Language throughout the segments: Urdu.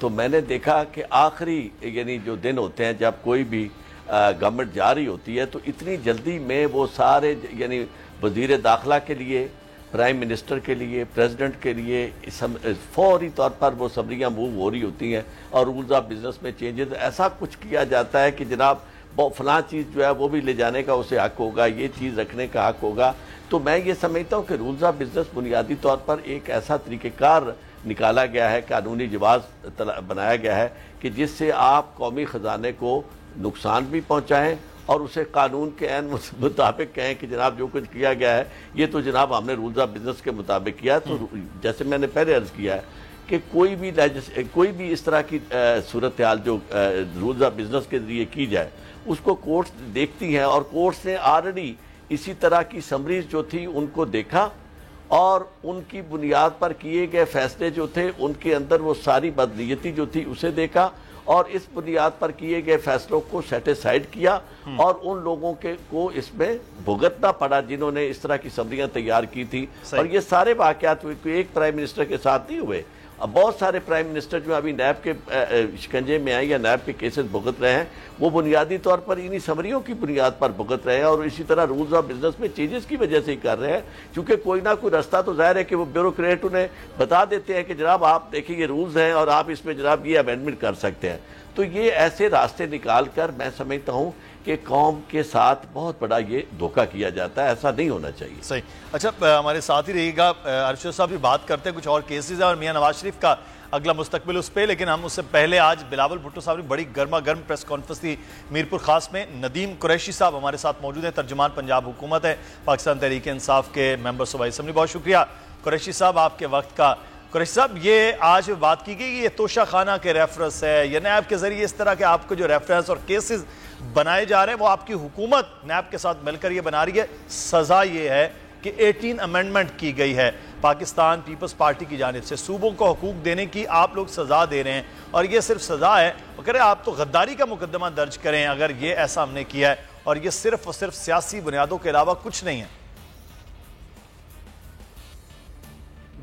تو میں نے دیکھا کہ آخری یعنی جو دن ہوتے ہیں جب کوئی بھی گورنمنٹ جا رہی ہوتی ہے تو اتنی جلدی میں وہ سارے یعنی وزیر داخلہ کے لیے، پرائم منسٹر کے لیے، پریزیڈنٹ کے لیے فوری طور پر وہ سمریاں موو ہو رہی ہوتی ہیں اور رولز آف بزنس میں چینجز ایسا کچھ کیا جاتا ہے کہ جناب فلاں چیز جو ہے وہ بھی لے جانے کا اسے حق ہوگا، یہ چیز رکھنے کا حق ہوگا. تو میں یہ سمجھتا ہوں کہ رولز آف بزنس بنیادی طور پر ایک ایسا طریقہ کار نکالا گیا ہے، قانونی جواز بنایا گیا ہے کہ جس سے آپ قومی خزانے کو نقصان بھی پہنچائیں اور اسے قانون کے عین مطابق کہیں کہ جناب جو کچھ کیا گیا ہے یہ تو جناب ہم نے رولز آف بزنس کے مطابق کیا. تو جیسے میں نے پہلے عرض کیا ہے کہ کوئی بھی اس طرح کی صورتحال جو رولز آف بزنس کے ذریعے کی جائے اس کو کورٹس دیکھتی ہیں، اور کورٹس نے آلریڈی اسی طرح کی سمریز جو تھی ان کو دیکھا اور ان کی بنیاد پر کیے گئے فیصلے جو تھے ان کے اندر وہ ساری بدنیتی جو تھی اسے دیکھا اور اس بنیاد پر کیے گئے فیصلوں کو سیٹ اسائیڈ کیا اور ان لوگوں کو اس میں بھگتنا پڑا جنہوں نے اس طرح کی سمریاں تیار کی تھی. اور یہ سارے واقعات ایک پرائم منسٹر کے ساتھ نہیں ہوئے، اب بہت سارے پرائم منسٹر جو ابھی نیب کے شکنجے میں آئے یا نیب کے کیسز بھگت رہے ہیں وہ بنیادی طور پر انہی سمریوں کی بنیاد پر بھگت رہے ہیں اور اسی طرح رولز آف بزنس میں چینجز کی وجہ سے ہی کر رہے ہیں، کیونکہ کوئی نہ کوئی رستہ تو ظاہر ہے کہ وہ بیوروکریٹ انہیں بتا دیتے ہیں کہ جناب آپ دیکھیں یہ رولز ہیں اور آپ اس میں جناب یہ امینڈمنٹ کر سکتے ہیں. تو یہ ایسے راستے نکال کر میں سمجھتا ہوں کہ قوم کے ساتھ بہت بڑا یہ دھوکہ کیا جاتا ہے، ایسا نہیں ہونا چاہیے. صحیح. اچھا ہمارے ساتھ ہی رہیے گا ارشد صاحب، بھی بات کرتے ہیں کچھ اور کیسز ہیں اور میاں نواز شریف کا اگلا مستقبل اس پہ، لیکن ہم اس سے پہلے آج بلاول بھٹو صاحب نے بڑی گرما گرم پریس کانفرنس تھی میرپور خاص میں. ندیم قریشی صاحب ہمارے ساتھ موجود ہیں، ترجمان پنجاب حکومت ہے، پاکستان تحریک انصاف کے ممبر صوبائی اسمبلی. بہت شکریہ قریشی صاحب آپ کے وقت کا. قریشی صاحب یہ آج بات کی گئی یہ توشہ خانہ کے ریفرنس ہے یا نیب کے ذریعے اس طرح کے آپ کو جو ریفرنس اور کیسز بنائے جا رہے ہیں وہ آپ کی حکومت نیب کے ساتھ مل کر یہ بنا رہی ہے. سزا یہ ہے کہ 18 امینڈمنٹ کی گئی ہے پاکستان پیپلز پارٹی کی جانب سے، صوبوں کو حقوق دینے کی آپ لوگ سزا دے رہے ہیں اور یہ صرف سزا ہے. اگر آپ تو غداری کا مقدمہ درج کریں اگر یہ ایسا ہم نے کیا ہے اور یہ صرف اور صرف سیاسی بنیادوں کے علاوہ کچھ نہیں ہے.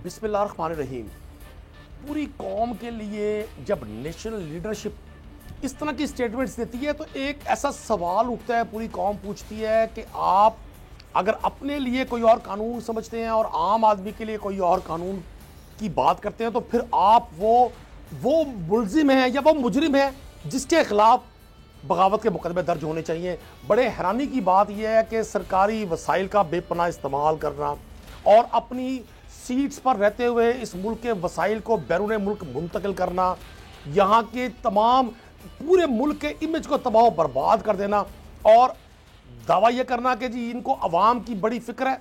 بسم اللہ الرحمن الرحیم. پوری قوم کے لیے جب نیشنل لیڈرشپ اس طرح کی سٹیٹمنٹس دیتی ہے تو ایک ایسا سوال اٹھتا ہے، پوری قوم پوچھتی ہے کہ آپ اگر اپنے لیے کوئی اور قانون سمجھتے ہیں اور عام آدمی کے لیے کوئی اور قانون کی بات کرتے ہیں تو پھر آپ وہ ملزم ہیں یا وہ مجرم ہیں جس کے خلاف بغاوت کے مقدمے درج ہونے چاہیے. بڑے حیرانی کی بات یہ ہے کہ سرکاری وسائل کا بے پناہ استعمال کرنا اور اپنی سیٹس پر رہتے ہوئے اس ملک کے وسائل کو بیرون ملک منتقل کرنا، یہاں کے تمام پورے ملک کے امیج کو تباہ و برباد کر دینا اور دعویٰ یہ کرنا کہ جی ان کو عوام کی بڑی فکر ہے.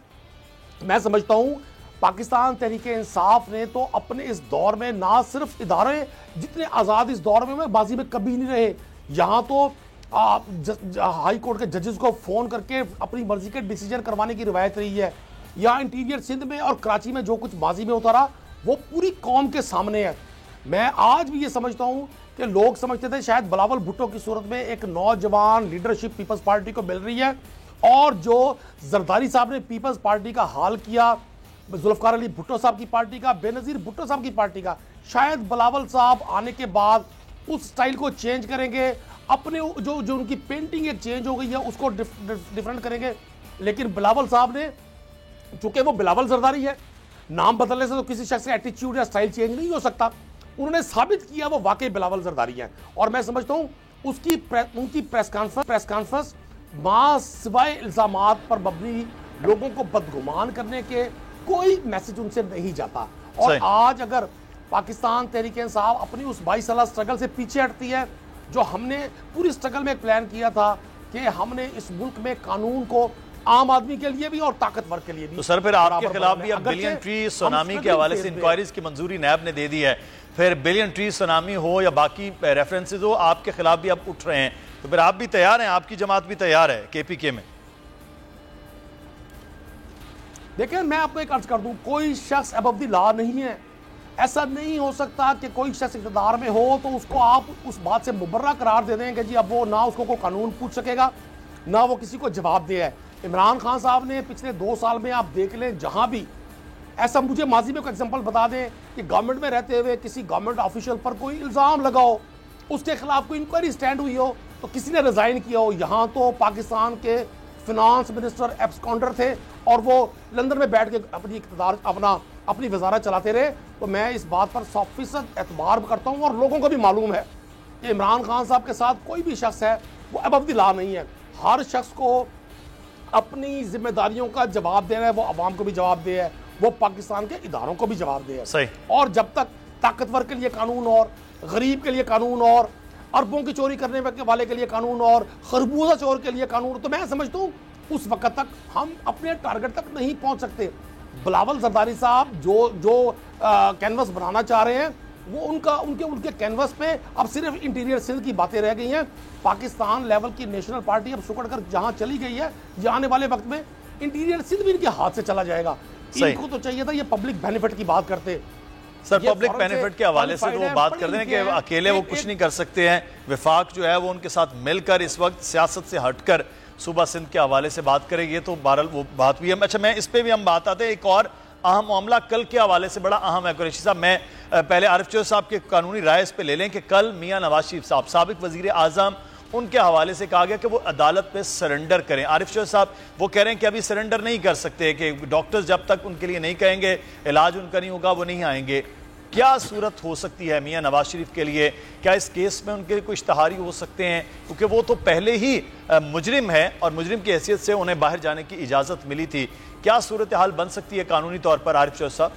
میں سمجھتا ہوں پاکستان تحریک انصاف نے تو اپنے اس دور میں نہ صرف ادارے جتنے آزاد اس دور میں ماضی میں کبھی نہیں رہے، یہاں تو ہائی کورٹ کے ججز کو فون کر کے اپنی مرضی کے ڈیسیجن کروانے کی روایت رہی ہے. یہاں انٹیریئر سندھ میں اور کراچی میں جو کچھ ماضی میں ہوتا رہا وہ پوری قوم کے سامنے ہے. میں آج بھی یہ سمجھتا ہوں کہ لوگ سمجھتے تھے شاید بلاول بھٹو کی صورت میں ایک نوجوان لیڈرشپ پیپلز پارٹی کو مل رہی ہے اور جو زرداری صاحب نے پیپلز پارٹی کا حال کیا، ذوالفقار علی بھٹو صاحب کی پارٹی کا، بے نظیر بھٹو صاحب کی پارٹی کا، شاید بلاول صاحب آنے کے بعد اس سٹائل کو چینج کریں گے، اپنے جو ان کی پینٹنگ ایک چینج ہو گئی ہے اس کو ڈیفرنٹ کریں گے. لیکن بلاول صاحب نے چونکہ وہ بلاول زرداری ہے، نام بدلنے سے تو کسی شخص کا ایٹیچیوڈ یا سٹائل چینج نہیں ہو سکتا. انہوں نے ثابت کیا وہ واقعی بلاول زرداری ہیں اور میں سمجھتا ہوں ان کی پریس کانفرنس ماں سوائے الزامات پر مبنی لوگوں کو بدگمان کرنے کے کوئی میسج ان سے نہیں جاتا. اور آج اگر پاکستان تحریک انصاف اپنی اس 22 سالہ سٹرگل سے پیچھے ہٹتی ہے جو ہم نے پوری سٹرگل میں ایک پلان کیا تھا کہ ہم نے اس ملک میں قانون کو عام آدمی کے لیے بھی اور طاقتور کے لیے بھی. تو سر پھر آپ کے خلاف بھی اب بلین ٹری سونامی کے حوالے سے انکوائریز کی منظوری نیب نے دے دی ہے، پھر بلین ٹری سونامی ہو یا باقی ریفرنسز ہو آپ کے خلاف بھی اب اٹھ رہے ہیں، تو پھر آپ بھی تیار ہیں، آپ کی جماعت بھی تیار ہے کے پی کے میں؟ دیکھیں میں آپ کو ایک عرض کر دوں، کوئی شخص above the law نہیں ہے. ایسا نہیں ہو سکتا کہ کوئی شخص اقتدار میں ہو تو اس کو آپ اس بات سے مبرہ قرار دے دیں کہ جی اب وہ نہ اس کو کوئی قانون پوچھ سکے گا نہ وہ کسی کو جواب دے ہے. عمران خان صاحب نے پچھلے 2 سال میں آپ دیکھ لیں جہاں بھی ایسا مجھے ماضی میں کوئی ایگزامپل بتا دیں کہ گورنمنٹ میں رہتے ہوئے کسی گورنمنٹ آفیشل پر کوئی الزام لگا ہو, اس کے خلاف کوئی انکوائری سٹینڈ ہوئی ہو تو کسی نے ریزائن کیا ہو. یہاں تو پاکستان کے فنانس منسٹر ایبسکانڈر تھے اور وہ لندن میں بیٹھ کے اپنی اقتدار اپنی وزارت چلاتے رہے. تو میں اس بات پر 100% اعتبار کرتا ہوں اور لوگوں کو بھی معلوم ہے کہ عمران خان صاحب کے ساتھ کوئی بھی شخص ہے وہ ابو دی لا نہیں ہے. ہر شخص کو اپنی ذمہ داریوں کا جواب دینا ہے, وہ عوام کو بھی جواب دے ہے, وہ پاکستان کے اداروں کو بھی جواب دے ہے. صحیح. اور جب تک طاقتور کے لیے قانون اور غریب کے لیے قانون اور اربوں کی چوری کرنے والے کے لیے قانون اور خربوزہ چور کے لیے قانون, تو میں سمجھتا ہوں اس وقت تک ہم اپنے ٹارگٹ تک نہیں پہنچ سکتے. بلاول زرداری صاحب جو کینوس بنانا چاہ رہے ہیں وہ ان کے کینوس پہ اب صرف انٹیریئر سندھ کی باتیں رہ گئی ہیں. پاکستان لیول کی نیشنل پارٹی اب سکڑ کر جہاں چلی گئی ہے, یہ آنے والے وقت میں انٹیریئر سندھ بھی ان کے ہاتھ سے چلا جائے گا. ان کو تو چاہیے تھا یہ پبلک بینیفٹ کی بات کرتے. سر پبلک بینیفٹ کے حوالے سے تو وہ بات کر رہے ہیں کہ اکیلے وہ کچھ نہیں کر سکتے ہیں, وفاق جو ہے وہ ان کے ساتھ مل کر اس وقت سیاست سے ہٹ کر صوبہ سندھ کے حوالے سے بات کرے گی, تو بہرحال وہ بات بھی ہے. اچھا میں اس پہ بھی ہم بات آتے ہیں, ایک اور اہم معاملہ کل کے حوالے سے بڑا اہم ہے. قریشی صاحب میں پہلے عارف چوہدری صاحب کے قانونی رائے اس پہ لے لیں کہ کل میاں نواز شریف صاحب سابق وزیر اعظم ان کے حوالے سے کہا گیا کہ وہ عدالت پہ سرنڈر کریں. عارف چوہدری صاحب وہ کہہ رہے ہیں کہ ابھی سرنڈر نہیں کر سکتے, کہ ڈاکٹرز جب تک ان کے لیے نہیں کہیں گے علاج ان کا نہیں ہوگا وہ نہیں آئیں گے. کیا صورت ہو سکتی ہے میاں نواز شریف کے لیے؟ کیا اس کیس میں ان کے کوئی اشتہاری ہو سکتے ہیں, کیونکہ وہ تو پہلے ہی مجرم ہے اور مجرم کی حیثیت سے انہیں باہر جانے کی اجازت ملی تھی. کیا صورتحال بن سکتی ہے قانونی طور پر عارف چوہدری صاحب؟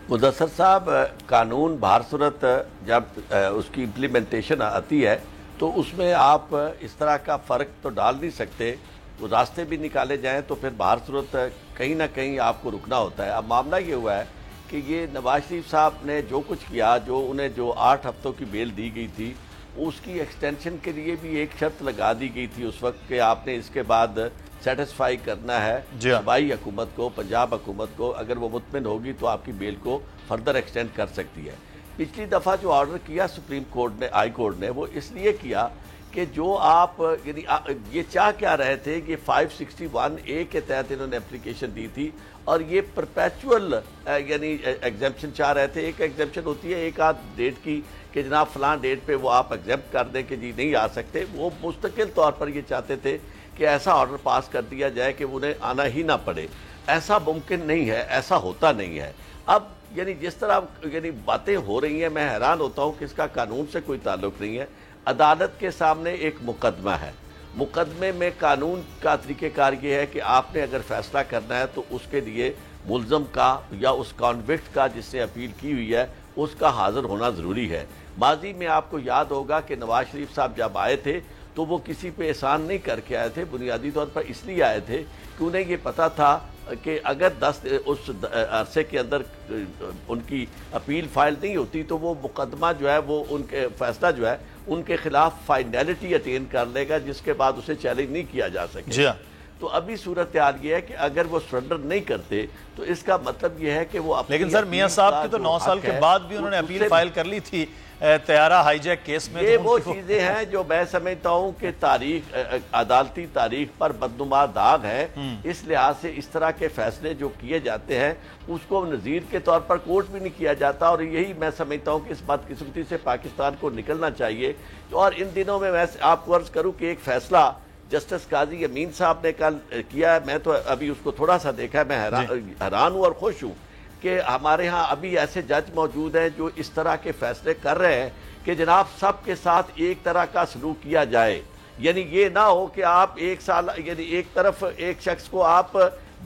مدثر صاحب, قانون بہر صورت جب اس کی امپلیمنٹیشن آتی ہے تو اس میں آپ اس طرح کا فرق تو ڈال نہیں سکتے. وہ راستے بھی نکالے جائیں تو پھر بہر صورت کہیں نہ کہیں آپ کو رکنا ہوتا ہے. اب معاملہ یہ ہوا ہے کہ یہ نواز شریف صاحب نے جو کچھ کیا, انہیں جو 8 ہفتوں کی بیل دی گئی تھی, اس کی ایکسٹینشن کے لیے بھی ایک شرط لگا دی گئی تھی اس وقت کہ آپ نے اس کے بعد سیٹسفائی کرنا ہے صوبائی حکومت کو, پنجاب حکومت کو. اگر وہ مطمئن ہوگی تو آپ کی بیل کو فردر ایکسٹینڈ کر سکتی ہے. پچھلی دفعہ جو آرڈر کیا سپریم کورٹ نے, ہائی کورٹ نے, وہ اس لیے کیا کہ جو آپ یعنی یہ چاہ کیا رہے تھے کہ 561A کے تحت انہوں نے اپلیکیشن دی تھی اور یہ پرپیچول یعنی ایگزیمپشن چاہ رہے تھے. ایک ایگزیمپشن ہوتی ہے ایک آدھ ڈیٹ کی کہ جناب فلاں ڈیٹ پہ وہ آپ ایگزیمپٹ کر دیں کہ جی نہیں آ سکتے. وہ مستقل طور پر یہ چاہتے تھے کہ ایسا آرڈر پاس کر دیا جائے کہ انہیں آنا ہی نہ پڑے. ایسا ممکن نہیں ہے, ایسا ہوتا نہیں ہے. اب یعنی جس طرح یعنی باتیں ہو رہی ہیں میں حیران ہوتا ہوں کہ اس کا قانون سے کوئی تعلق نہیں ہے. عدالت کے سامنے ایک مقدمہ ہے, مقدمے میں قانون کا طریقہ کار یہ ہے کہ آپ نے اگر فیصلہ کرنا ہے تو اس کے لیے ملزم کا یا اس کانوکٹ کا جس نے اپیل کی ہوئی ہے اس کا حاضر ہونا ضروری ہے. ماضی میں آپ کو یاد ہوگا کہ نواز شریف صاحب جب آئے تھے تو وہ کسی پہ احسان نہیں کر کے آئے تھے, بنیادی طور پر اس لیے آئے تھے کہ انہیں یہ پتا تھا کہ اگر اس عرصے کے اندر ان کی اپیل فائل نہیں ہوتی تو وہ مقدمہ جو ہے وہ ان کے فیصلہ جو ہے ان کے خلاف فائنلٹی اٹین کر لے گا جس کے بعد اسے چیلنج نہیں کیا جا سکے. جی ہاں. تو ابھی صورتحال یہ ہے کہ اگر وہ سرنڈر نہیں کرتے تو اس کا مطلب یہ ہے کہ وہ لیکن سر میاں صاحب کی تو 9 سال کے بعد بھی انہوں نے اپیل فائل کر لی تھی طیارہ ہائی جیک کیس میں. یہ وہ چیزیں ہیں جو میں سمجھتا ہوں کہ تاریخ عدالتی تاریخ پر بدنما داغ ہے. اس لحاظ سے اس طرح کے فیصلے جو کیے جاتے ہیں اس کو نظیر کے طور پر کورٹ بھی نہیں کیا جاتا, اور یہی میں سمجھتا ہوں کہ اس بدقسمتی سے پاکستان کو نکلنا چاہیے. اور ان دنوں میں آپ کو عرض کروں کہ ایک فیصلہ جسٹس قاضی امین صاحب نے کل کیا ہے, میں تو ابھی اس کو تھوڑا سا دیکھا ہے, میں حیران ہوں اور خوش ہوں کہ ہمارے ہاں ابھی ایسے جج موجود ہیں جو اس طرح کے فیصلے کر رہے ہیں کہ جناب سب کے ساتھ ایک طرح کا سلوک کیا جائے. یعنی یہ نہ ہو کہ آپ ایک سال یعنی ایک طرف ایک شخص کو آپ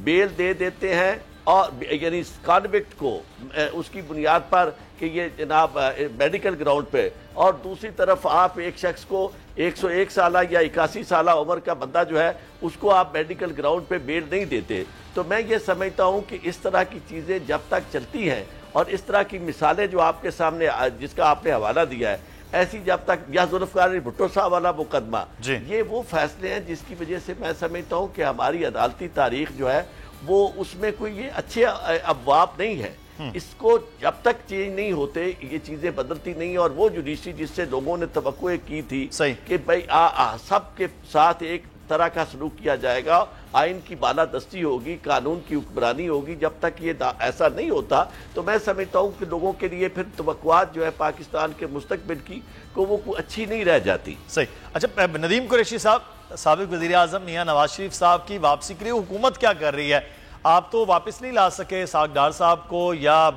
بیل دے دیتے ہیں اور یعنی کانوکٹ کو اس کی بنیاد پر کہ یہ جناب میڈیکل گراؤنڈ پہ, اور دوسری طرف آپ ایک شخص کو 101 سالہ یا 81 سالہ عمر کا بندہ جو ہے اس کو آپ میڈیکل گراؤنڈ پہ بیل نہیں دیتے. تو میں یہ سمجھتا ہوں کہ اس طرح کی چیزیں جب تک چلتی ہیں اور اس طرح کی مثالیں جو آپ کے سامنے جس کا آپ نے حوالہ دیا ہے ایسی جب تک, یا ذوالفقار علی بھٹو صاحب والا مقدمہ, یہ وہ فیصلے ہیں جس کی وجہ سے میں سمجھتا ہوں کہ ہماری عدالتی تاریخ جو ہے وہ اس میں کوئی یہ اچھے ابواب نہیں ہے. اس کو جب تک چینج نہیں ہوتے یہ چیزیں بدلتی نہیں, اور وہ جوڈیشری جس سے لوگوں نے توقع کی تھی کہ بھائی سب کے ساتھ ایک طرح کا سلوک کیا جائے گا، آئین کی بالادستی ہوگی، قانون کی حکمرانی ہوگی. جب تک یہ ایسا نہیں ہوتا تو میں سمجھتا ہوں کہ لوگوں کے لیے پھر توقعات جو ہے پاکستان کے مستقبل کی کو وہ اچھی نہیں رہ جاتی. صحیح. اچھا ندیم قریشی صاحب، سابق وزیر اعظم میاں نواز شریف صاحب کی واپسی کے لیے حکومت کیا کر رہی ہے؟ آپ تو واپس نہیں لا سکے اسحاق ڈار صاحب کو یا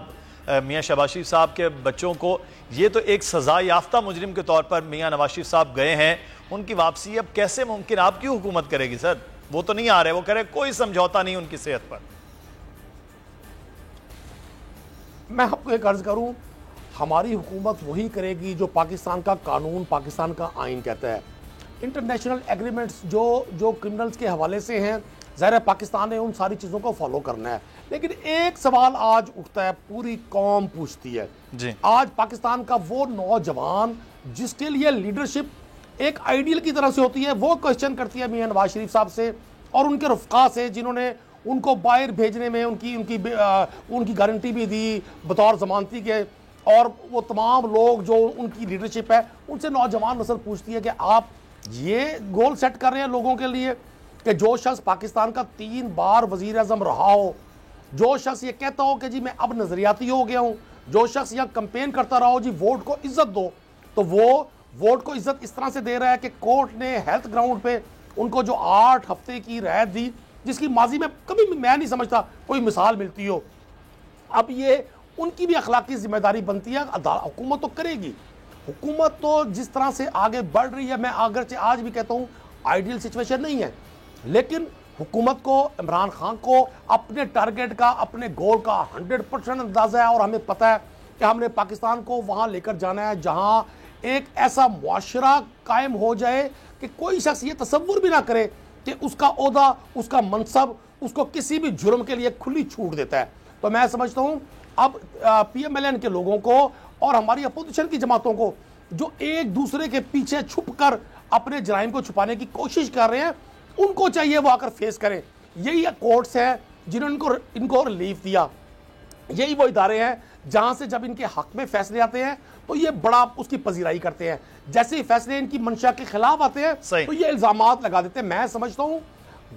میاں شہباز شریف صاحب کے بچوں کو. یہ تو ایک سزا یافتہ مجرم کے طور پر میاں نواز شریف صاحب گئے ہیں، ان کی واپسی اب کیسے ممکن؟ آپ کی حکومت کرے گی سر؟ وہ تو نہیں آ رہے، وہ کہہ رہے کوئی سمجھوتا نہیں ان کی صحت پر. میں آپ کو ایک عرض کروں، ہماری حکومت وہی کرے گی جو پاکستان کا قانون، پاکستان کا آئین کہتا ہے. انٹرنیشنل ایگریمنٹس جو کرمنلز کے حوالے سے ہیں، ظاہر ہے پاکستان نے ان ساری چیزوں کو فالو کرنا ہے. لیکن ایک سوال آج اٹھتا ہے، پوری قوم پوچھتی ہے جی. آج پاکستان کا وہ نوجوان جس کے لیے لیڈرشپ ایک آئیڈیل کی طرح سے ہوتی ہے، وہ کوشچن کرتی ہے میاں نواز شریف صاحب سے اور ان کے رفقا سے، جنہوں نے ان کو باہر بھیجنے میں ان کی گارنٹی بھی دی بطور ضمانتی کے، اور وہ تمام لوگ جو ان کی لیڈرشپ ہے، ان سے نوجوان نسل پوچھتی ہے کہ آپ یہ گول سیٹ کر رہے ہیں لوگوں کے لیے کہ جو شخص پاکستان کا 3 بار وزیر اعظم رہا ہو، جو شخص یہ کہتا ہو کہ جی میں اب نظریاتی ہو گیا ہوں، جو شخص یہاں کمپین کرتا رہا ہو جی ووٹ کو عزت دو، تو وہ ووٹ کو عزت اس طرح سے دے رہا ہے کہ کورٹ نے ہیلتھ گراؤنڈ پہ ان کو جو 8 ہفتے کی رعایت دی، جس کی ماضی میں کبھی میں نہیں سمجھتا کوئی مثال ملتی ہو. اب یہ ان کی بھی اخلاقی ذمہ داری بنتی ہے. حکومت تو کرے گی، حکومت تو جس طرح سے آگے بڑھ رہی ہے، میں اگرچہ آج بھی کہتا ہوں آئیڈیل سچویشن نہیں ہے، لیکن حکومت کو، عمران خان کو اپنے ٹارگٹ کا، اپنے گول کا 100% اندازہ ہے، اور ہمیں پتہ ہے کہ ہم نے پاکستان کو وہاں لے کر جانا ہے جہاں ایک ایسا معاشرہ قائم ہو جائے کہ کوئی شخص یہ تصور بھی نہ کرے کہ اس کا عہدہ، اس کا منصب اس کو کسی بھی جرم کے لیے کھلی چھوٹ دیتا ہے. تو میں سمجھتا ہوں اب پی ایم ایل این کے لوگوں کو اور ہماری اپوزیشن کی جماعتوں کو جو ایک دوسرے کے پیچھے چھپ کر اپنے جرائم کو چھپانے کی کوشش کر رہے ہیں، ان کو چاہیے وہ آ کر فیس کریں. یہی کورٹس ہیں جنہوں نے ان کو ریلیف دیا، یہی وہ ادارے ہیں جہاں سے جب ان کے حق میں فیصلے آتے ہیں تو یہ بڑا اس کی پذیرائی کرتے ہیں، جیسے ہی فیصلے ان کی منشا کے خلاف آتے ہیں تو یہ الزامات لگا دیتے ہیں. میں سمجھتا ہوں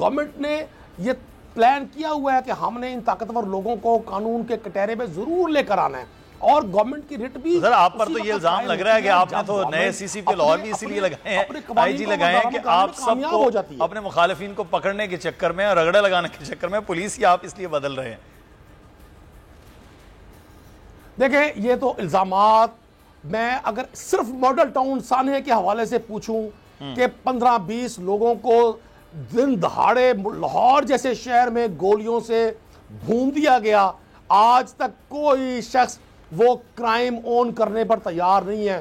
گورنمنٹ نے یہ پلان کیا ہوا ہے کہ ہم نے ان طاقتور لوگوں کو قانون کے کٹہرے میں ضرور لے کر آنا ہے، اور گورنمنٹ کی رٹ بھی سر آپ پر تو یہ الزام لگ رہا ہے کہ آپ نے تو نئے سی سی پی لاہور بھی اسی لیے لگائے ہیں، آئی جی لگائے ہیں کہ آپ سب کو اپنے مخالفین کو پکڑنے کے چکر میں اور رگڑے لگانے کے چکر میں پولیس ہی آپ اس لیے بدل رہے ہیں. دیکھیں یہ تو الزامات، میں اگر صرف ماڈل ٹاؤن سانحے کے حوالے سے پوچھوں کہ 15-20 لوگوں کو دن دہاڑے لاہور جیسے شہر میں گولیوں سے بھون دیا گیا، آج تک کوئی شخص وہ کرائم اون کرنے پر تیار نہیں ہے.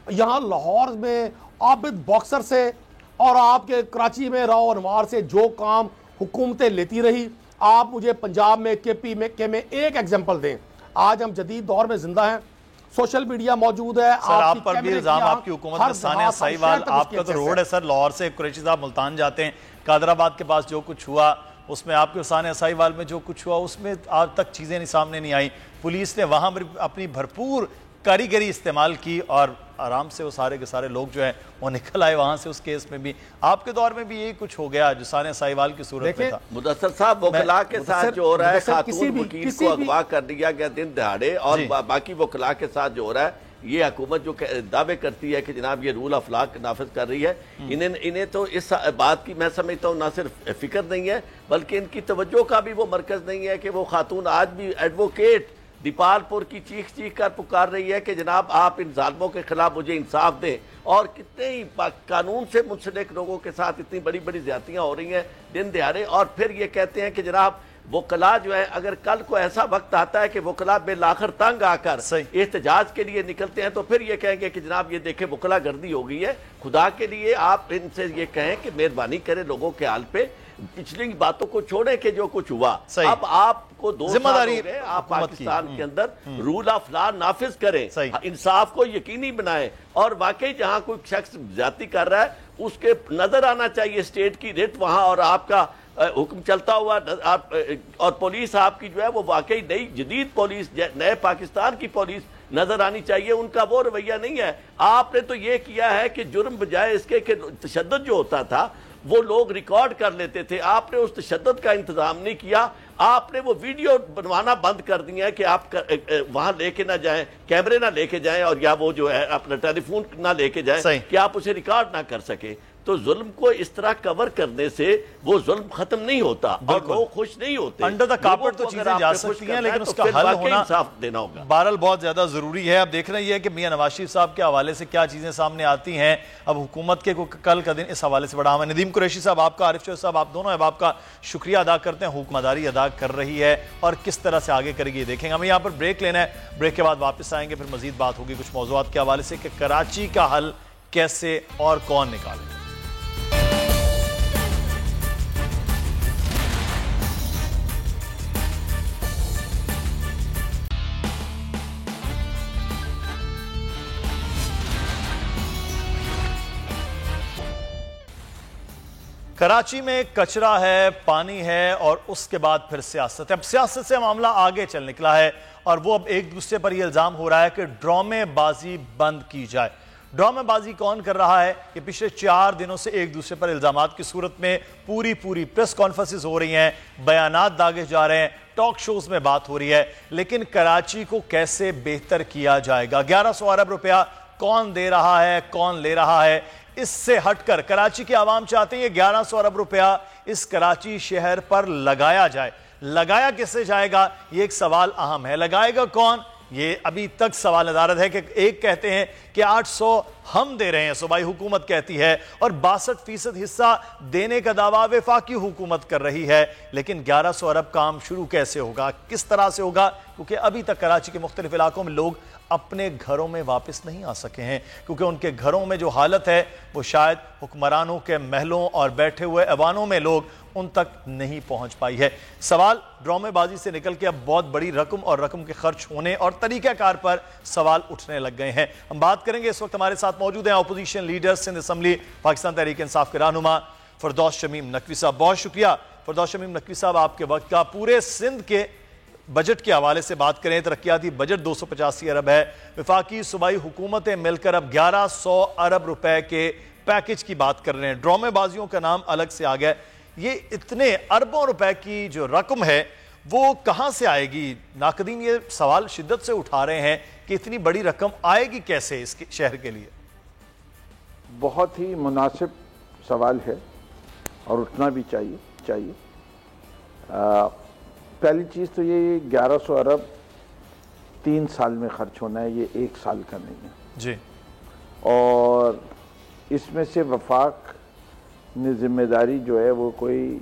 یہاں لاہور میں عابد باکسر سے اور آپ کے کراچی میں راؤ انوار سے جو کام حکومتیں لیتی رہی، آپ مجھے پنجاب میں کے پی میں ایک ایگزامپل دیں. آج ہم جدید دور میں زندہ ہیں، سوشل میڈیا موجود ہے. سر آپ پر بھی الزام آپ کی حکومت میں ثانیہ سائیوال، آپ کا تو روڈ ہے سر لاہور سے قریشی صاحب ملتان جاتے ہیں، قادر آباد کے پاس جو کچھ ہوا اس میں آپ کے ثانیہ سائیوال میں جو کچھ ہوا اس میں آج تک چیزیں سامنے نہیں آئیں. پولیس نے وہاں اپنی بھرپور کاریگری استعمال کی اور آرام سے وہ سارے کے سارے لوگ جو ہیں وہ نکل آئے وہاں سے. اس کیس میں بھی آپ کے دور میں بھی یہی کچھ ہو گیا جو ثانیہ سائیوال کی صورت میں تھا. مدثر صاحب وکلاء کے ساتھ جو ہو رہا ہے، خاتون وکیل کو اغوا کر دیا گیا دن دہاڑے، اور باقی وکلاء کے ساتھ جو ہو رہا ہے، یہ حکومت جو دعوے کرتی ہے کہ جناب یہ رول آف لا نافذ کر رہی ہے، انہیں تو اس بات کی میں سمجھتا ہوں نہ صرف فکر نہیں ہے بلکہ ان کی توجہ کا بھی وہ مرکز نہیں ہے کہ وہ خاتون آج بھی ایڈوکیٹ دیپال پور کی چیخ کر پکار رہی ہے کہ جناب آپ ان ظالموں کے خلاف مجھے انصاف دیں. اور کتنے ہی قانون سے منسلک لوگوں کے ساتھ اتنی بڑی بڑی زیادتیاں ہو رہی ہیں دن دہاڑے، اور پھر یہ کہتے ہیں کہ جناب وکلاء جو ہے اگر کل کو ایسا وقت آتا ہے کہ وکلاء بالآخر تنگ آ کر احتجاج کے لیے نکلتے ہیں تو پھر یہ کہیں گے کہ جناب یہ دیکھیں وکلاء گردی ہو گئی ہے. خدا کے لیے آپ ان سے یہ کہیں کہ مہربانی کریں لوگوں کے حال پہ، پچھلی باتوں کو چھوڑیں کہ جو کچھ ہوا. اب آپ کو 2 سال ہو گئے، آپ پاکستان کے اندر رول آف لا نافذ کریں، انصاف کو یقینی بنائیں، اور واقعی جہاں کوئی شخص زیادتی کر رہا ہے اس کے نظر آنا چاہیے اسٹیٹ کی ریٹ وہاں، اور آپ کا حکم چلتا ہوا، اور پولیس آپ کی جو ہے وہ واقعی نئی جدید پولیس، نئے پاکستان کی پولیس نظر آنی چاہیے. ان کا وہ رویہ نہیں ہے. آپ نے تو یہ کیا ہے کہ جرم بجائے اس کے کہ تشدد جو ہوتا تھا وہ لوگ ریکارڈ کر لیتے تھے. آپ نے اس تشدد کا انتظام نہیں کیا. آپ نے وہ ویڈیو بنوانا بند کر دیا کہ آپ وہاں لے کے نہ جائیں, کیمرے نہ لے کے جائیں, اور یا وہ جو ہے اپنا ٹیلی فون نہ لے کے جائیں کہ آپ اسے ریکارڈ نہ کر سکیں. تو ظلم کو اس طرح کور کرنے سے وہ ظلم ختم نہیں ہوتا اور لوگ خوش نہیں ہوتے. انڈر دا کارپٹ تو چیزیں جا سکتی ہیں لیکن اس کا حل ہونا انصاف دینا ہوگا. بہرحال بہت زیادہ ضروری ہے. اب دیکھ رہے ہیں کہ میاں نواز شریف صاحب کے حوالے سے کیا چیزیں سامنے آتی ہیں. اب حکومت کے کل کا دن اس حوالے سے بڑا ہے. ندیم قریشی صاحب آپ کا, عارف چوہدری صاحب آپ دونوں آپ کا شکریہ ادا کرتے ہیں. حکمرانی ادا کر رہی ہے اور کس طرح سے آگے کرے گی دیکھیں گے. ہمیں یہاں پر بریک لینا ہے, بریک کے بعد واپس آئیں گے, پھر مزید بات ہوگی کچھ موضوعات کے حوالے سے کہ کراچی کا حل کیسے اور کون نکالے. کراچی میں کچرا ہے, پانی ہے اور اس کے بعد پھر سیاست ہے. اب سیاست سے معاملہ آگے چل نکلا ہے اور وہ اب ایک دوسرے پر یہ الزام ہو رہا ہے کہ ڈرامے بازی بند کی جائے. ڈرامے بازی کون کر رہا ہے؟ کہ پچھلے 4 دنوں سے ایک دوسرے پر الزامات کی صورت میں پوری پریس کانفرنسز ہو رہی ہیں, بیانات داغے جا رہے ہیں, ٹاک شوز میں بات ہو رہی ہے. لیکن کراچی کو کیسے بہتر کیا جائے گا, 1100 ارب روپیہ کون دے رہا ہے, کون لے رہا ہے, اس سے ہٹ کر کراچی کے عوام چاہتے ہیں یہ 1100 ارب روپیہ اس کراچی شہر پر لگایا جائے. لگایا کس سے جائے گا, یہ ایک سوال اہم ہے. لگائے گا کون, یہ ابھی تک سوال ندارت ہے. کہ ایک کہتے ہیں کہ 800 ہم دے رہے ہیں, صوبائی حکومت کہتی ہے, اور 62% حصہ دینے کا دعویٰ وفاقی حکومت کر رہی ہے. لیکن 1100 ارب کام شروع کیسے ہوگا, کس طرح سے ہوگا, کیونکہ ابھی تک کراچی کے مختلف علاقوں میں لوگ اپنے گھروں میں واپس نہیں آ سکے ہیں, کیونکہ ان کے گھروں میں جو حالت ہے وہ شاید حکمرانوں کے محلوں اور بیٹھے ہوئے ایوانوں میں لوگ ان تک نہیں پہنچ پائی ہے. سوال ڈرامے بازی سے نکل کے اب بہت بڑی رقم اور رقم کے خرچ ہونے اور طریقہ کار پر سوال اٹھنے لگ گئے ہیں. ہم بات کریں گے. اس وقت ہمارے ساتھ موجود ہیں opposition leader, Sindh assembly Pakistan Tehreek Insaf کے رہنما فردوس شمیم نقوی صاحب. بہت شکریہ فردوس شمیم نقوی صاحب آپ کے وقت کا. پورے سندھ کے بجٹ کے حوالے سے بات کریں, ترقیاتی بجٹ 285 ارب ہے, وفاقی صوبائی حکومتیں مل کر اب 1100 ارب روپے کے پیکج کی بات کر رہے ہیں. ڈرامے بازیوں کا نام الگ سے آ گیا. یہ اتنے اربوں روپے کی جو رقم ہے وہ کہاں سے آئے گی؟ ناقدین یہ سوال شدت سے اٹھا رہے ہیں کہ اتنی بڑی رقم آئے گی کیسے اس شہر کے لیے. بہت ہی مناسب سوال ہے اور اٹھنا بھی چاہیے. پہلی چیز تو یہ 1100 ارب 3 سال میں خرچ ہونا ہے, یہ 1 سال کا نہیں ہے جی. اور اس میں سے وفاق نے ذمہ داری جو ہے وہ کوئی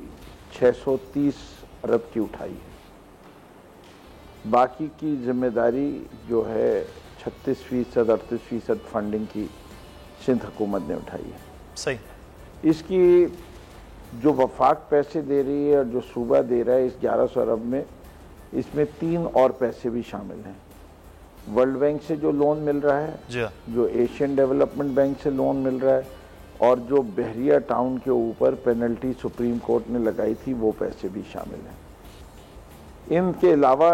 630 ارب کی اٹھائی ہے. باقی کی ذمہ داری جو ہے 36% 38% فنڈنگ کی سندھ حکومت نے اٹھائی ہے. صحیح. اس کی جو وفاق پیسے دے رہی ہے اور جو صوبہ دے رہا ہے اس 1100 ارب میں, اس میں 3 اور پیسے بھی شامل ہیں. ورلڈ بینک سے جو لون مل رہا ہے, جو ایشین ڈیولپمنٹ بینک سے لون مل رہا ہے, اور جو بحریہ ٹاؤن کے اوپر پینلٹی سپریم کورٹ نے لگائی تھی وہ پیسے بھی شامل ہیں. ان کے علاوہ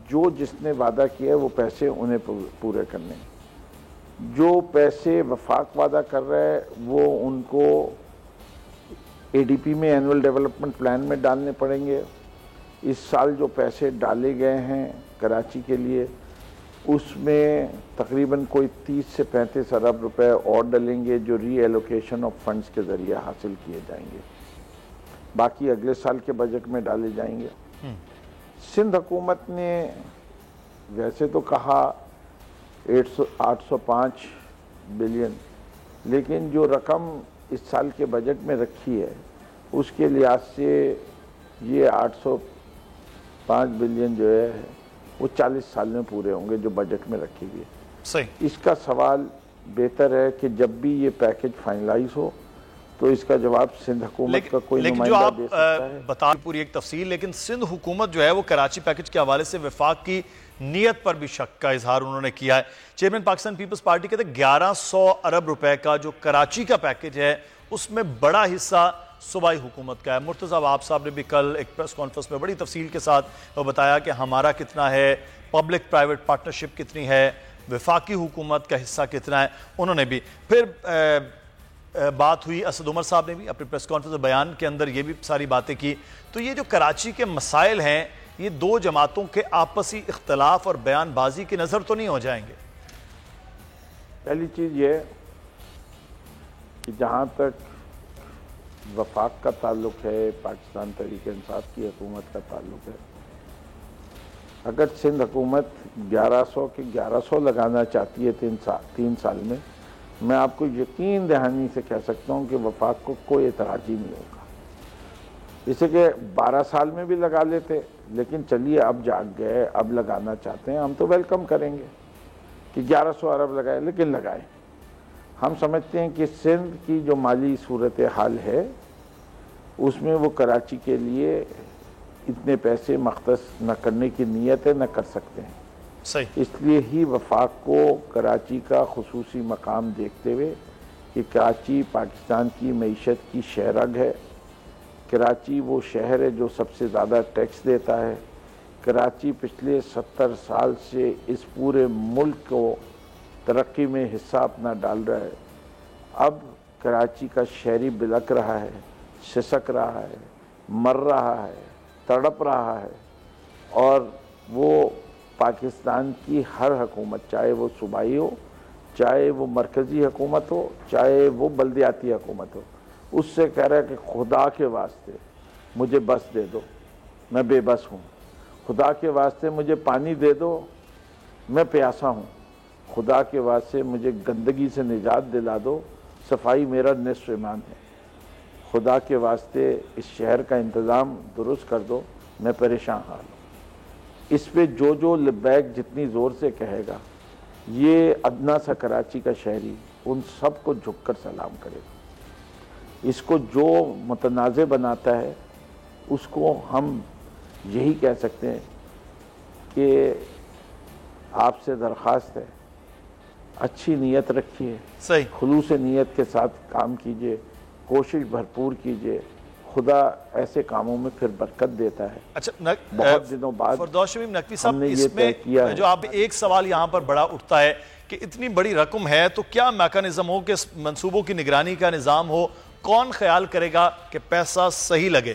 جو جس نے وعدہ کیا ہے وہ پیسے انہیں پورے کرنے ہیں. جو پیسے وفاق وعدہ کر رہا ہے وہ ان کو اے ڈی پی میں اینول ڈیولپمنٹ پلان میں ڈالنے پڑیں گے. اس سال جو پیسے ڈالے گئے ہیں کراچی کے لیے اس میں تقریباً کوئی 30 سے 35 ارب روپے اور ڈلیں گے جو ری ایلوکیشن آف فنڈز کے ذریعے حاصل کیے جائیں گے. باقی اگلے سال کے بجٹ میں ڈالے جائیں گے. سندھ حکومت نے ویسے تو کہا 805 بلین, لیکن جو رقم اس سال کے بجٹ میں رکھی ہے اس کے لحاظ سے یہ 805 بلین جو ہے وہ 40 سال میں پورے ہوں گے جو بجٹ میں رکھی ہوئی ہے. صحیح. اس کا سوال بہتر ہے کہ جب بھی یہ پیکج فائنلائز ہو تو اس کا جواب سندھ حکومت کا کوئی نمائندہ دے سکتا ہے. بتا پوری ایک تفصیل, لیکن سندھ حکومت جو ہے وہ کراچی پیکج کے حوالے سے وفاق کی نیت پر بھی شک کا اظہار انہوں نے کیا ہے. چیئرمین پاکستان پیپلز پارٹی کہتے ہیں 1100 ارب روپے کا جو کراچی کا پیکج ہے اس میں بڑا حصہ صوبائی حکومت کا ہے. مرتضی وہاب صاحب نے بھی کل ایک پریس کانفرنس میں بڑی تفصیل کے ساتھ بتایا کہ ہمارا کتنا ہے, پبلک پرائیویٹ پارٹنرشپ کتنی ہے, وفاقی حکومت کا حصہ کتنا ہے. انہوں نے بھی پھر بات ہوئی، اسد عمر صاحب نے بھی اپنے پریس کانفرنس بیان کے اندر یہ بھی ساری باتیں کی. تو یہ جو کراچی کے مسائل ہیں یہ دو جماعتوں کے آپسی اختلاف اور بیان بازی کی نظر تو نہیں ہو جائیں گے؟ پہلی چیز یہ کہ جہاں تک وفاق کا تعلق ہے، پاکستان تحریک انصاف کی حکومت کا تعلق ہے، اگر سندھ حکومت 1100 کے 1100 لگانا چاہتی ہے 3 سال میں آپ کو یقین دہانی سے کہہ سکتا ہوں کہ وفاق کو کوئی اعتراض ہی نہیں ہوگا. اسے کہ 12 سال میں بھی لگا لیتے، لیکن چلیے اب جاگ گئے، اب لگانا چاہتے ہیں، ہم تو ویلکم کریں گے کہ 1100 ارب لگائے، لیکن لگائیں. ہم سمجھتے ہیں کہ سندھ کی جو مالی صورتحال ہے اس میں وہ کراچی کے لیے اتنے پیسے مختص نہ کرنے کی نیت ہے، نہ کر سکتے ہیں. صحیح. اس لیے ہی وفاق کو کراچی کا خصوصی مقام دیکھتے ہوئے کہ کراچی پاکستان کی معیشت کی شہرگ ہے، کراچی وہ شہر ہے جو سب سے زیادہ ٹیکس دیتا ہے، کراچی پچھلے 70 سال سے اس پورے ملک کو ترقی میں حصہ اپنا ڈال رہا ہے. اب کراچی کا شہری بلک رہا ہے، سسک رہا ہے، مر رہا ہے، تڑپ رہا ہے، اور وہ پاکستان کی ہر حکومت، چاہے وہ صوبائی ہو، چاہے وہ مرکزی حکومت ہو، چاہے وہ بلدیاتی حکومت ہو، اس سے کہہ رہا ہے کہ خدا کے واسطے مجھے بس دے دو، میں بے بس ہوں. خدا کے واسطے مجھے پانی دے دو، میں پیاسا ہوں. خدا کے واسطے مجھے گندگی سے نجات دلا دو، صفائی میرا نصف ایمان ہے. خدا کے واسطے اس شہر کا انتظام درست کر دو، میں پریشان حال ہوں. اس پہ جو لبیک جتنی زور سے کہے گا، یہ ادنا سا کراچی کا شہری ان سب کو جھک کر سلام کرے گا. اس کو جو متنازع بناتا ہے اس کو ہم یہی کہہ سکتے ہیں کہ آپ سے درخواست ہے، اچھی نیت رکھیے، صحیح. خلوص نیت کے ساتھ کام کیجئے، کوشش بھرپور کیجئے، خدا ایسے کاموں میں پھر برکت دیتا ہے. اچھا، بہت دنوں بعد فردوس شمیم نقوی ہم صاحب، نے یہ اس میں طے کیا ہے. جو آپ ایک سوال یہاں پر بڑا اٹھتا ہے کہ اتنی بڑی رقم ہے تو کیا میکانزم ہو کہ اس منصوبوں کی نگرانی کا نظام ہو؟ کون خیال کرے گا کہ پیسہ صحیح لگے؟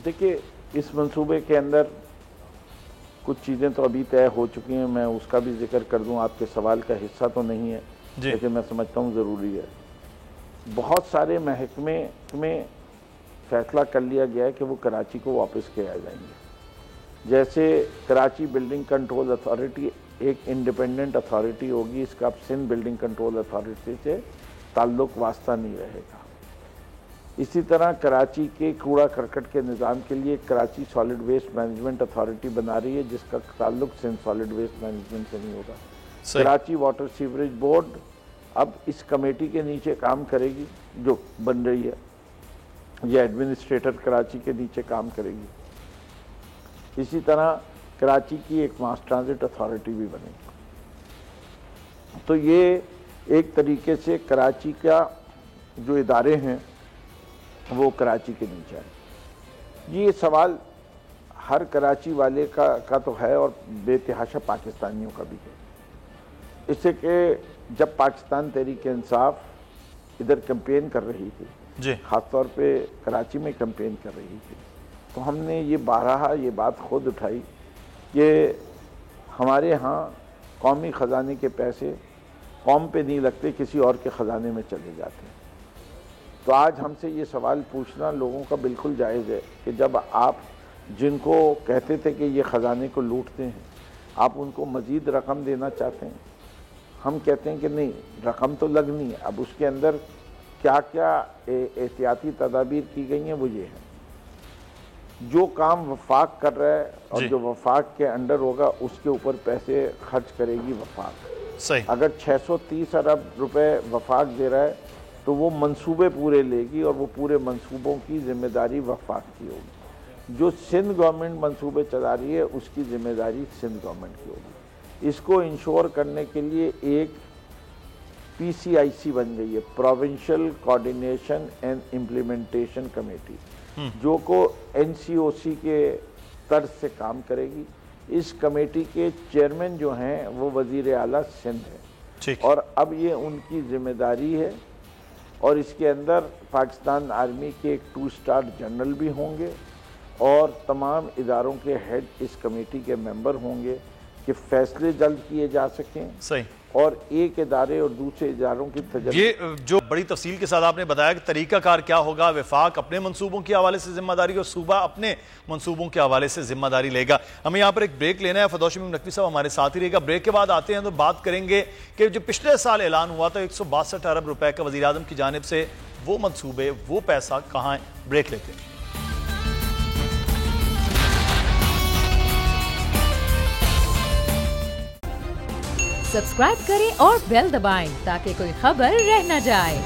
دیکھیں، اس منصوبے کے اندر کچھ چیزیں تو ابھی طے ہو چکی ہیں، میں اس کا بھی ذکر کر دوں. آپ کے سوال کا حصہ تو نہیں ہے لیکن میں سمجھتا ہوں ضروری ہے. بہت سارے محکمے میں فیصلہ کر لیا گیا ہے کہ وہ کراچی کو واپس کیا جائیں گے. جیسے کراچی بلڈنگ کنٹرول اتھارٹی ایک انڈیپینڈنٹ اتھارٹی ہوگی، اس کا اب سندھ بلڈنگ کنٹرول اتھارٹی سے تعلق واسطہ نہیں رہے گا. اسی طرح کراچی کے کوڑا کرکٹ کے نظام کے لیے Karachi solid waste management authority بنا رہی ہے، جس کا تعلق سندھ سالڈ ویسٹ مینجمنٹ سے نہیں ہوگا. کراچی واٹر سیوریج بورڈ اب اس کمیٹی کے نیچے کام کرے گی جو بن رہی ہے، یہ ایڈمنسٹریٹر کراچی کے نیچے کام کرے گی. اسی طرح کراچی کی ایک ماس ٹرانزٹ اتھارٹی بھی بنے گی. تو یہ ایک طریقے سے کراچی کا جو ادارے ہیں وہ کراچی کے نیچے ہیں. یہ سوال ہر کراچی والے کا تو ہے اور بے تحاشا پاکستانیوں کا بھی ہے. اس سے کہ جب پاکستان تحریک انصاف ادھر کیمپین کر رہی تھی، خاص طور پہ کراچی میں کیمپین کر رہی تھی، تو ہم نے یہ بارہا یہ بات خود اٹھائی کہ ہمارے ہاں قومی خزانے کے پیسے قوم پہ نہیں لگتے، کسی اور کے خزانے میں چلے جاتے ہیں. تو آج ہم سے یہ سوال پوچھنا لوگوں کا بالکل جائز ہے کہ جب آپ جن کو کہتے تھے کہ یہ خزانے کو لوٹتے ہیں، آپ ان کو مزید رقم دینا چاہتے ہیں. ہم کہتے ہیں کہ نہیں، رقم تو لگنی ہے. اب اس کے اندر کیا کیا احتیاطی تدابیر کی گئی ہیں وہ یہ ہے، جو کام وفاق کر رہا ہے اور جو وفاق کے انڈر ہوگا اس کے اوپر پیسے خرچ کرے گی وفاق. اگر 630 ارب روپے وفاق دے رہا ہے تو وہ منصوبے پورے لے گی اور وہ پورے منصوبوں کی ذمہ داری وفاق کی ہوگی. جو سندھ گورنمنٹ منصوبے چلا رہی ہے اس کی ذمہ داری سندھ گورنمنٹ کی ہوگی. اس کو انشور کرنے کے لیے ایک PCIC بن گئی ہے، provincial coordination and implementation committee, جو کو NCOC کے طرز سے کام کرے گی. اس کمیٹی کے چیئرمین جو ہیں وہ وزیر اعلیٰ سندھ ہے. ٹھیک۔ اور اب یہ ان کی ذمہ داری ہے، اور اس کے اندر پاکستان آرمی کے ایک 2 اسٹار جنرل بھی ہوں گے اور تمام اداروں کے ہیڈ اس کمیٹی کے ممبر ہوں گے کہ فیصلے جلد کیے جا سکیں، صحیح، اور ایک ادارے اور دوسرے اداروں کی تجربے. یہ جو بڑی تفصیل کے ساتھ آپ نے بتایا کہ طریقہ کار کیا ہوگا، وفاق اپنے منصوبوں کے حوالے سے ذمہ داری اور صوبہ اپنے منصوبوں کے حوالے سے ذمہ داری لے گا. ہمیں یہاں پر ایک بریک لینا ہے. فردوس شمیم نقوی صاحب ہمارے ساتھ ہی رہے گا. بریک کے بعد آتے ہیں تو بات کریں گے کہ جو پچھلے سال اعلان ہوا تھا 162 ارب روپے کا وزیر اعظم کی جانب سے، وہ منصوبے، وہ پیسہ کہاں ہے. بریک لیتے ہیں. سبسکرائب کریں اور بیل دبائیں تاکہ کوئی خبر رہ نہ جائے.